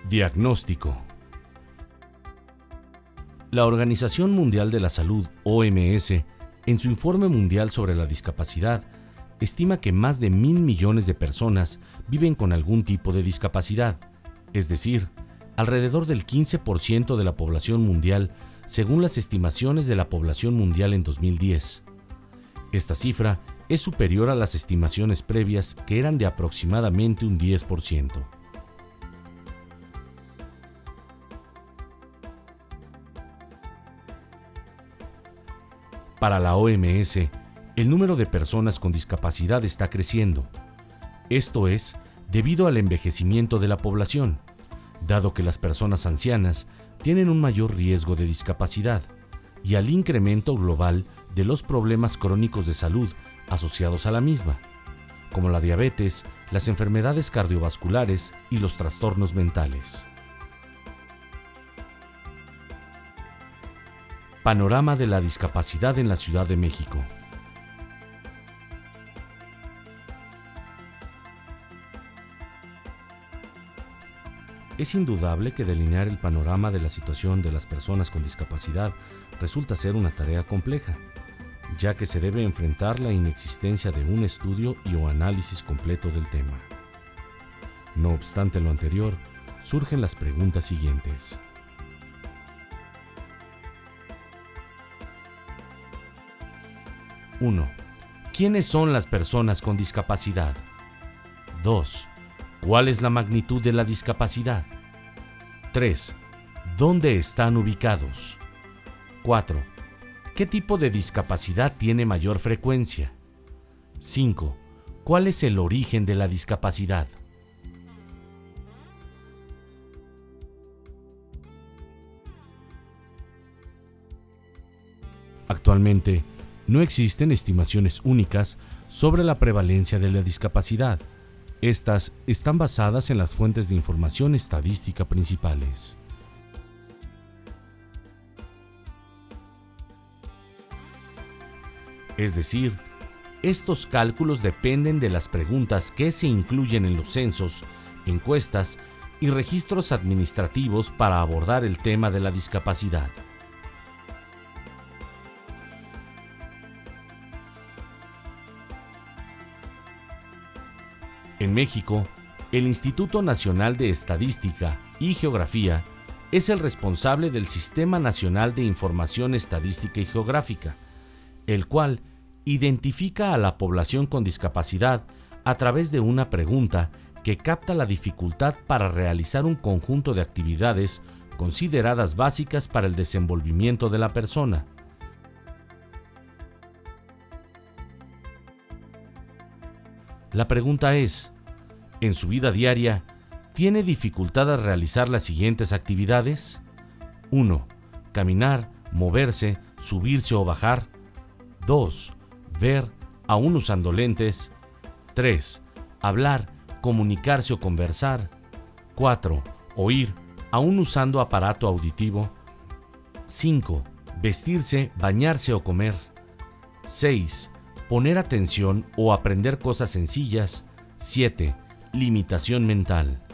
Diagnóstico. La Organización Mundial de la Salud, OMS, en su informe mundial sobre la discapacidad, estima que más de 1.000 millones de personas viven con algún tipo de discapacidad, es decir, alrededor del 15% de la población mundial, según las estimaciones de la población mundial en 2010. Esta cifra es superior a las estimaciones previas, que eran de aproximadamente un 10%. Para la OMS, el número de personas con discapacidad está creciendo. Esto es debido al envejecimiento de la población, dado que las personas ancianas tienen un mayor riesgo de discapacidad, y al incremento global de los problemas crónicos de salud asociados a la misma, como la diabetes, las enfermedades cardiovasculares y los trastornos mentales. Panorama de la discapacidad en la Ciudad de México. Es indudable que delinear el panorama de la situación de las personas con discapacidad resulta ser una tarea compleja, ya que se debe enfrentar la inexistencia de un estudio o análisis completo del tema. No obstante lo anterior, surgen las preguntas siguientes. 1. ¿Quiénes son las personas con discapacidad? 2. ¿Cuál es la magnitud de la discapacidad? 3. ¿Dónde están ubicados? 4. ¿Qué tipo de discapacidad tiene mayor frecuencia? 5. ¿Cuál es el origen de la discapacidad? Actualmente, no existen estimaciones únicas sobre la prevalencia de la discapacidad. Estas están basadas en las fuentes de información estadística principales. Es decir, estos cálculos dependen de las preguntas que se incluyen en los censos, encuestas y registros administrativos para abordar el tema de la discapacidad. En México, el Instituto Nacional de Estadística y Geografía es el responsable del Sistema Nacional de Información Estadística y Geográfica, el cual identifica a la población con discapacidad a través de una pregunta que capta la dificultad para realizar un conjunto de actividades consideradas básicas para el desenvolvimiento de la persona. La pregunta es, ¿en su vida diaria tiene dificultad a realizar las siguientes actividades? 1. Caminar, moverse, subirse o bajar. 2. Ver, aún usando lentes. 3. Hablar, comunicarse o conversar. 4. Oír, aún usando aparato auditivo. 5. Vestirse, bañarse o comer. 6. Poner atención o aprender cosas sencillas. 7. Limitación mental.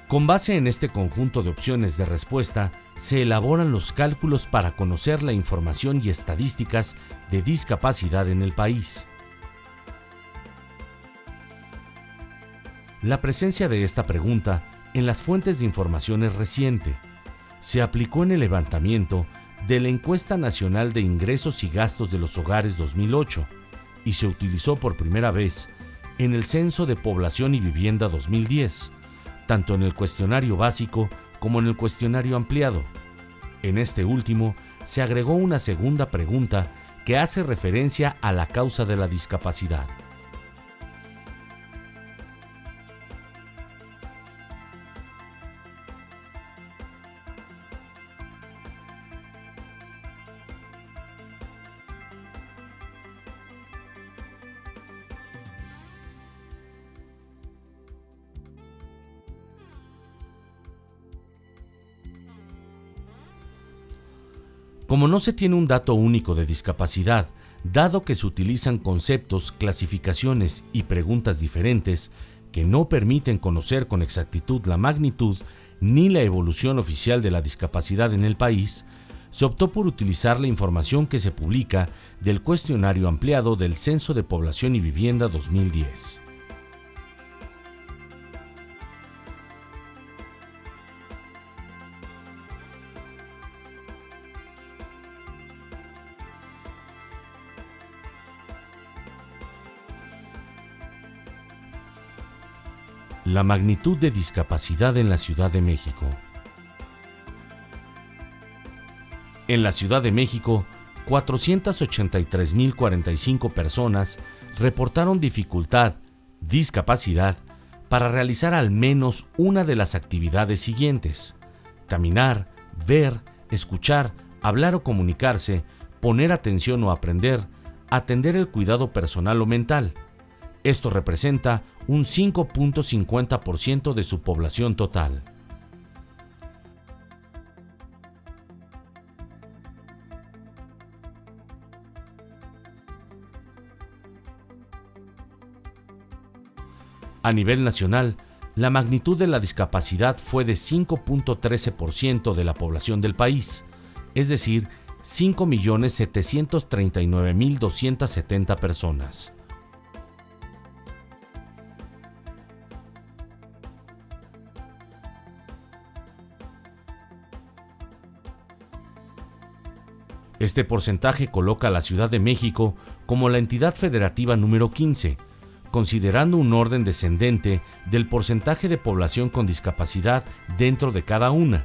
Con base en este conjunto de opciones de respuesta, se elaboran los cálculos para conocer la información y estadísticas de discapacidad en el país. La presencia de esta pregunta en las fuentes de información es reciente. Se aplicó en el levantamiento de la Encuesta Nacional de Ingresos y Gastos de los Hogares 2008 y se utilizó por primera vez en el Censo de Población y Vivienda 2010, tanto en el cuestionario básico como en el cuestionario ampliado. En este último, se agregó una segunda pregunta que hace referencia a la causa de la discapacidad. Como no se tiene un dato único de discapacidad, dado que se utilizan conceptos, clasificaciones y preguntas diferentes que no permiten conocer con exactitud la magnitud ni la evolución oficial de la discapacidad en el país, se optó por utilizar la información que se publica del cuestionario ampliado del Censo de Población y Vivienda 2010. La magnitud de discapacidad en la Ciudad de México. En la Ciudad de México, 483.045 personas reportaron dificultad, discapacidad, para realizar al menos una de las actividades siguientes: caminar, ver, escuchar, hablar o comunicarse, poner atención o aprender, atender el cuidado personal o mental. Esto representa un 5.50% de su población total. A nivel nacional, la magnitud de la discapacidad fue de 5.13% de la población del país, es decir, 5.739.270 personas. Este porcentaje coloca a la Ciudad de México como la entidad federativa número 15, considerando un orden descendente del porcentaje de población con discapacidad dentro de cada una,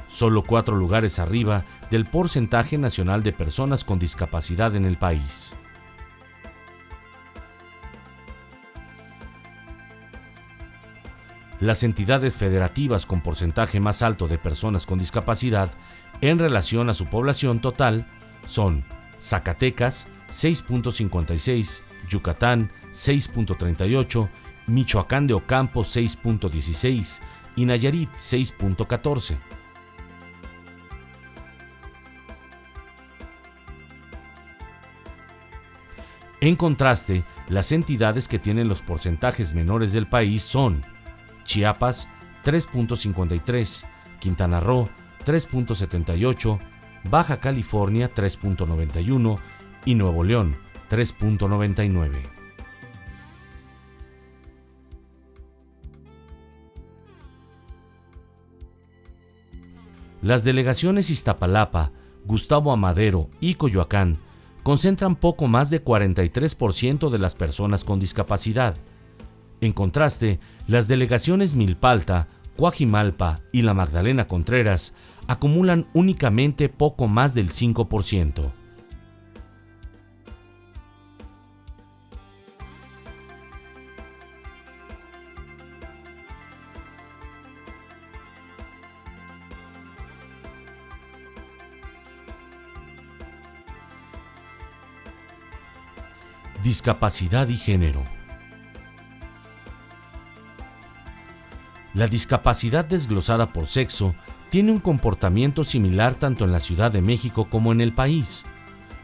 solo 4 lugares arriba del porcentaje nacional de personas con discapacidad en el país. Las entidades federativas con porcentaje más alto de personas con discapacidad en relación a su población total son Zacatecas 6.56, Yucatán 6.38, Michoacán de Ocampo 6.16 y Nayarit 6.14. En contraste, las entidades que tienen los porcentajes menores del país son Chiapas 3.53, Quintana Roo 3.78, Baja California 3.91 y Nuevo León 3.99. Las delegaciones Iztapalapa, Gustavo Amadero y Coyoacán concentran poco más de 43% de las personas con discapacidad. En contraste, las delegaciones Milpalta, Coajimalpa y La Magdalena Contreras acumulan únicamente poco más del 5%. Discapacidad y género. La discapacidad desglosada por sexo tiene un comportamiento similar tanto en la Ciudad de México como en el país.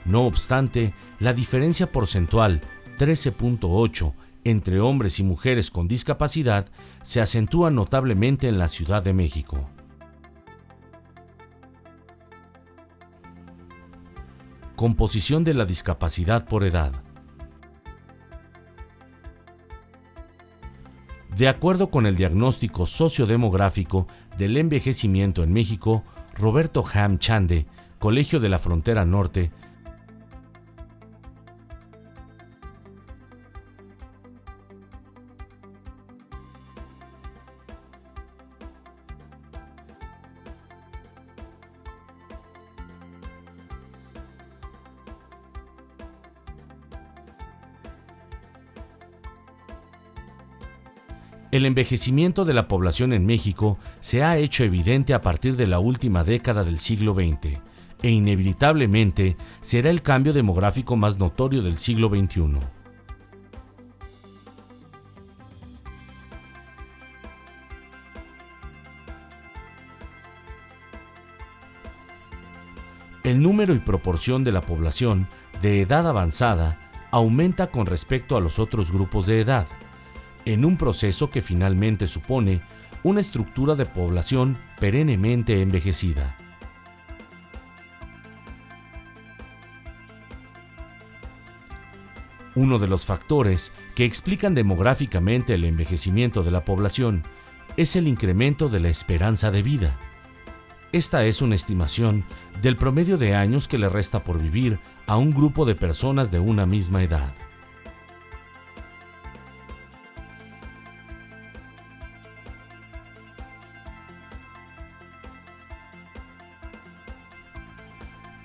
No obstante, la diferencia porcentual, 13.8, entre hombres y mujeres con discapacidad se acentúa notablemente en la Ciudad de México. Composición de la discapacidad por edad. De acuerdo con el diagnóstico sociodemográfico del envejecimiento en México, Roberto Ham Chande, Colegio de la Frontera Norte, el envejecimiento de la población en México se ha hecho evidente a partir de la última década del siglo XX e inevitablemente será el cambio demográfico más notorio del siglo XXI. El número y proporción de la población de edad avanzada aumenta con respecto a los otros grupos de edad, en un proceso que finalmente supone una estructura de población perennemente envejecida. Uno de los factores que explican demográficamente el envejecimiento de la población es el incremento de la esperanza de vida. Esta es una estimación del promedio de años que le resta por vivir a un grupo de personas de una misma edad.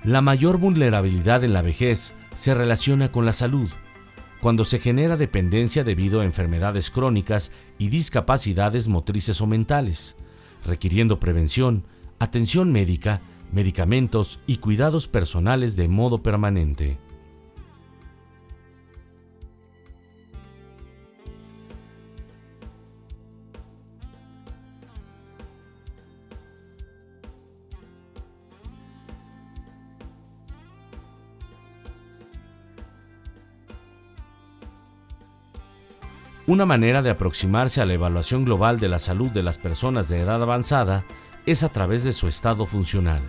La mayor vulnerabilidad en la vejez se relaciona con la salud, cuando se genera dependencia debido a enfermedades crónicas y discapacidades motrices o mentales, requiriendo prevención, atención médica, medicamentos y cuidados personales de modo permanente. Una manera de aproximarse a la evaluación global de la salud de las personas de edad avanzada es a través de su estado funcional.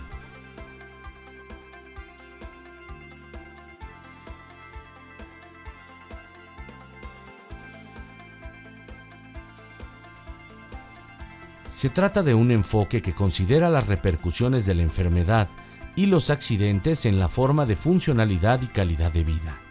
Se trata de un enfoque que considera las repercusiones de la enfermedad y los accidentes en la forma de funcionalidad y calidad de vida.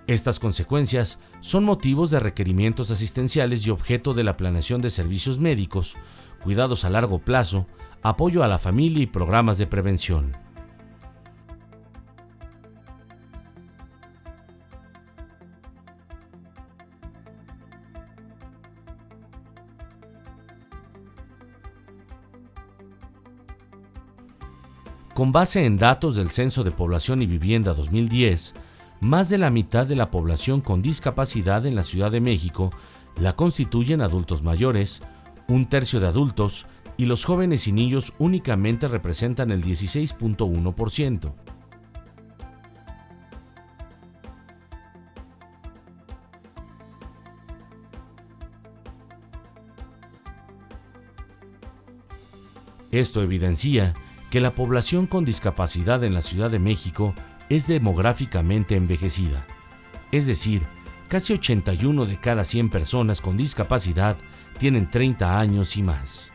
Estas consecuencias son motivos de requerimientos asistenciales y objeto de la planeación de servicios médicos, cuidados a largo plazo, apoyo a la familia y programas de prevención. Con base en datos del Censo de Población y Vivienda 2010, más de la mitad de la población con discapacidad en la Ciudad de México la constituyen adultos mayores, un tercio de adultos, y los jóvenes y niños únicamente representan el 16.1%. Esto evidencia que la población con discapacidad en la Ciudad de México es demográficamente envejecida, es decir, casi 81 de cada 100 personas con discapacidad tienen 30 años y más.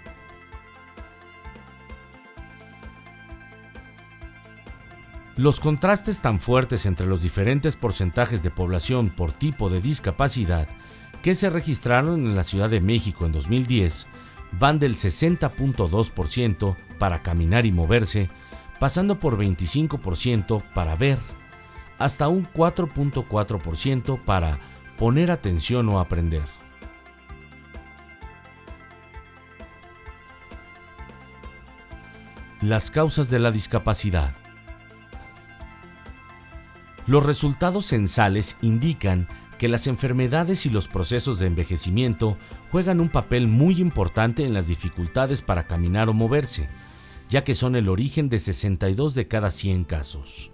Los contrastes tan fuertes entre los diferentes porcentajes de población por tipo de discapacidad que se registraron en la Ciudad de México en 2010 van del 60.2% para caminar y moverse, pasando por 25% para ver, hasta un 4.4% para poner atención o aprender. Las causas de la discapacidad. Los resultados censales indican que las enfermedades y los procesos de envejecimiento juegan un papel muy importante en las dificultades para caminar o moverse, ya que son el origen de 62 de cada 100 casos.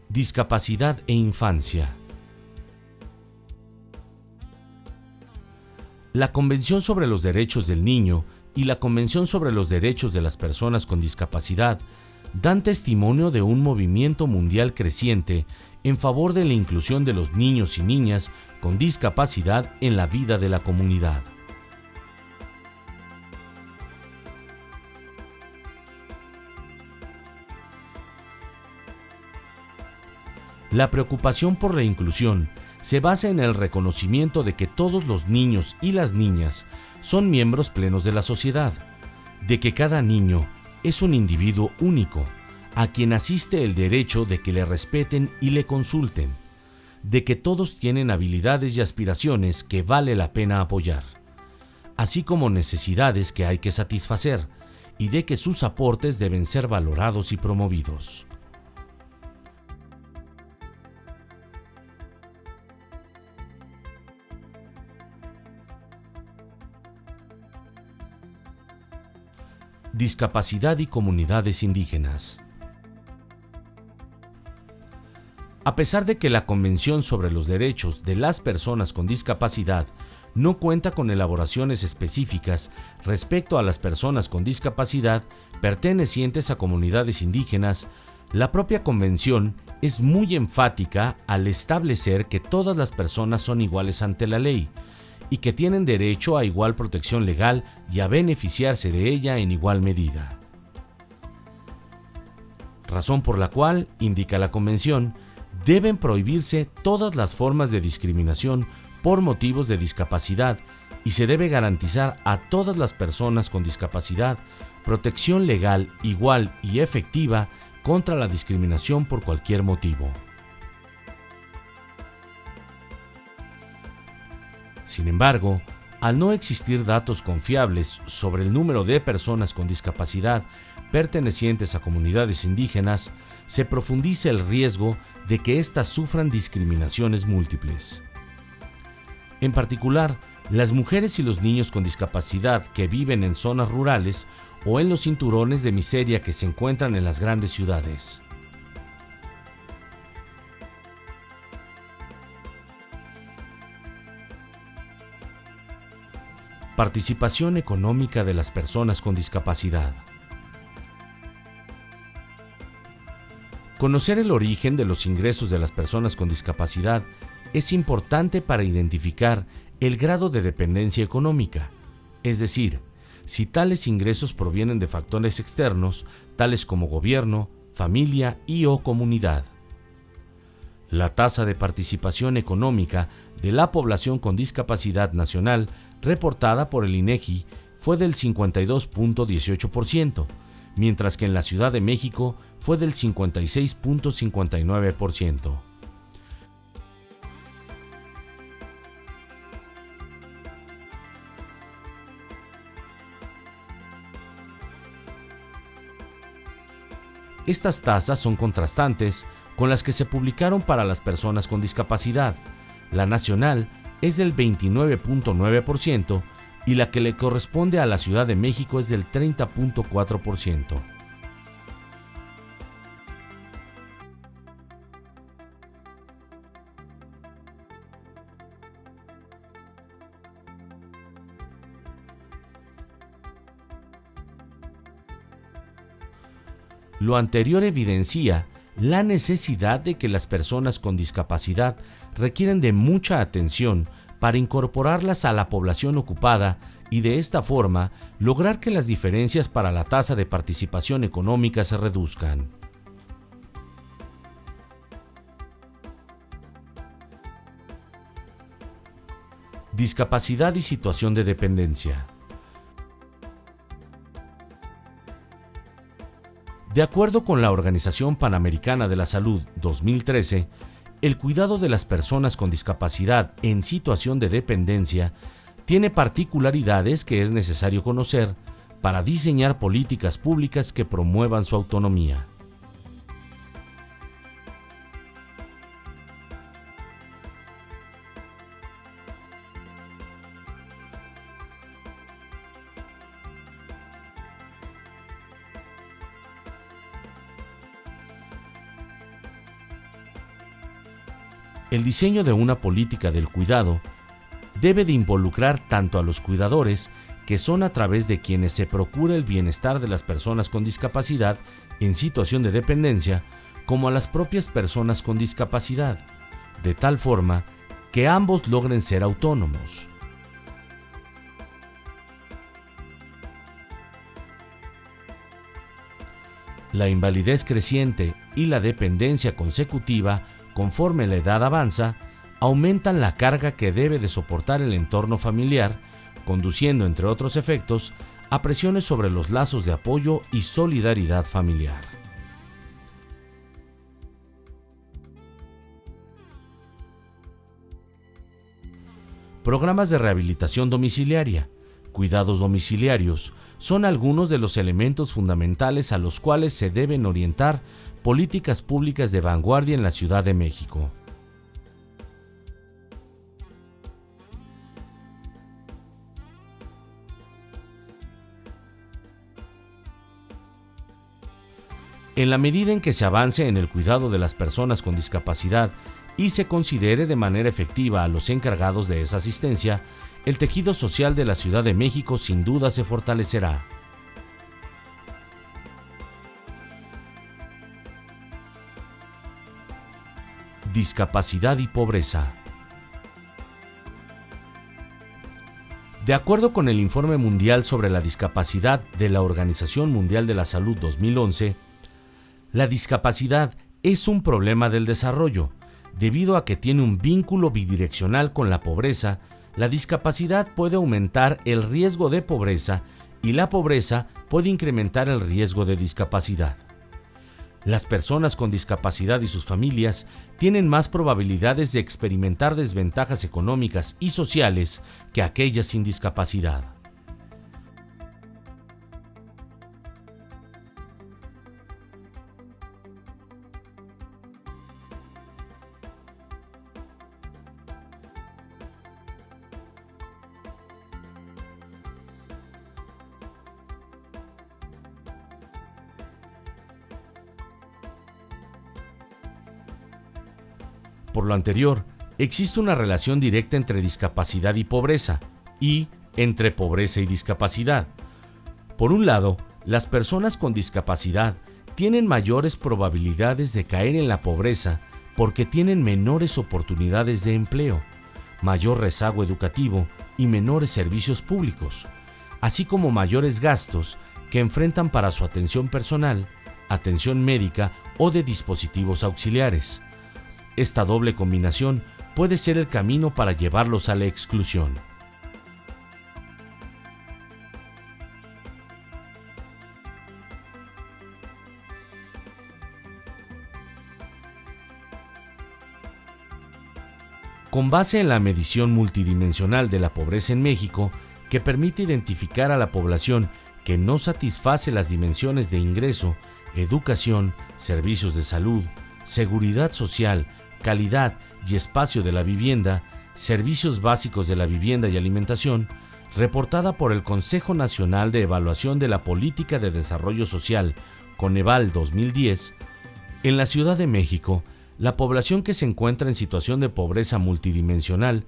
Discapacidad e infancia. La Convención sobre los Derechos del Niño y la Convención sobre los Derechos de las Personas con Discapacidad dan testimonio de un movimiento mundial creciente en favor de la inclusión de los niños y niñas con discapacidad en la vida de la comunidad. La preocupación por la inclusión se basa en el reconocimiento de que todos los niños y las niñas son miembros plenos de la sociedad, de que cada niño es un individuo único, a quien asiste el derecho de que le respeten y le consulten, de que todos tienen habilidades y aspiraciones que vale la pena apoyar, así como necesidades que hay que satisfacer, y de que sus aportes deben ser valorados y promovidos. Discapacidad y comunidades indígenas. A pesar de que la Convención sobre los Derechos de las Personas con Discapacidad no cuenta con elaboraciones específicas respecto a las personas con discapacidad pertenecientes a comunidades indígenas, la propia Convención es muy enfática al establecer que todas las personas son iguales ante la ley y que tienen derecho a igual protección legal y a beneficiarse de ella en igual medida. Razón por la cual, indica la Convención, deben prohibirse todas las formas de discriminación por motivos de discapacidad y se debe garantizar a todas las personas con discapacidad protección legal igual y efectiva contra la discriminación por cualquier motivo. Sin embargo, al no existir datos confiables sobre el número de personas con discapacidad pertenecientes a comunidades indígenas, se profundiza el riesgo de que éstas sufran discriminaciones múltiples. En particular, las mujeres y los niños con discapacidad que viven en zonas rurales o en los cinturones de miseria que se encuentran en las grandes ciudades. Participación económica de las personas con discapacidad. Conocer el origen de los ingresos de las personas con discapacidad es importante para identificar el grado de dependencia económica, es decir, si tales ingresos provienen de factores externos, tales como gobierno, familia y/o comunidad. La tasa de participación económica de la población con discapacidad nacional reportada por el INEGI fue del 52.18%, mientras que en la Ciudad de México fue del 56.59%. Estas tasas son contrastantes con las que se publicaron para las personas con discapacidad. La nacional es del 29.9% y la que le corresponde a la Ciudad de México es del 30.4%. Lo anterior evidencia la necesidad de que las personas con discapacidad requieren de mucha atención para incorporarlas a la población ocupada y de esta forma lograr que las diferencias para la tasa de participación económica se reduzcan. Discapacidad y situación de dependencia. De acuerdo con la Organización Panamericana de la Salud 2013, el cuidado de las personas con discapacidad en situación de dependencia tiene particularidades que es necesario conocer para diseñar políticas públicas que promuevan su autonomía. El diseño de una política del cuidado debe de involucrar tanto a los cuidadores, que son a través de quienes se procura el bienestar de las personas con discapacidad en situación de dependencia, como a las propias personas con discapacidad, de tal forma que ambos logren ser autónomos. La invalidez creciente y la dependencia consecutiva, conforme la edad avanza, aumentan la carga que debe de soportar el entorno familiar, conduciendo, entre otros efectos, a presiones sobre los lazos de apoyo y solidaridad familiar. Programas de rehabilitación domiciliaria, cuidados domiciliarios, son algunos de los elementos fundamentales a los cuales se deben orientar políticas públicas de vanguardia en la Ciudad de México. En la medida en que se avance en el cuidado de las personas con discapacidad y se considere de manera efectiva a los encargados de esa asistencia, el tejido social de la Ciudad de México sin duda se fortalecerá. Discapacidad y pobreza. De acuerdo con el Informe Mundial sobre la Discapacidad de la Organización Mundial de la Salud 2011, la discapacidad es un problema del desarrollo. Debido a que tiene un vínculo bidireccional con la pobreza, la discapacidad puede aumentar el riesgo de pobreza y la pobreza puede incrementar el riesgo de discapacidad. Las personas con discapacidad y sus familias tienen más probabilidades de experimentar desventajas económicas y sociales que aquellas sin discapacidad. Por lo anterior, existe una relación directa entre discapacidad y pobreza, y entre pobreza y discapacidad. Por un lado, las personas con discapacidad tienen mayores probabilidades de caer en la pobreza porque tienen menores oportunidades de empleo, mayor rezago educativo y menores servicios públicos, así como mayores gastos que enfrentan para su atención personal, atención médica o de dispositivos auxiliares. Esta doble combinación puede ser el camino para llevarlos a la exclusión. Con base en la medición multidimensional de la pobreza en México, que permite identificar a la población que no satisface las dimensiones de ingreso, educación, servicios de salud, seguridad social, calidad y espacio de la vivienda, servicios básicos de la vivienda y alimentación, reportada por el Consejo Nacional de Evaluación de la Política de Desarrollo Social, Coneval 2010, en la Ciudad de México, la población que se encuentra en situación de pobreza multidimensional,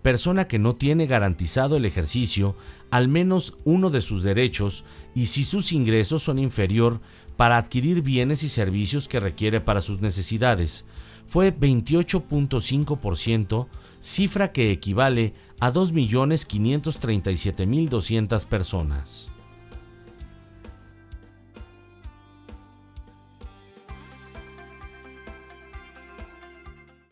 persona que no tiene garantizado el ejercicio al menos uno de sus derechos y si sus ingresos son inferior para adquirir bienes y servicios que requiere para sus necesidades, fue 28.5%, cifra que equivale a 2.537.200 personas.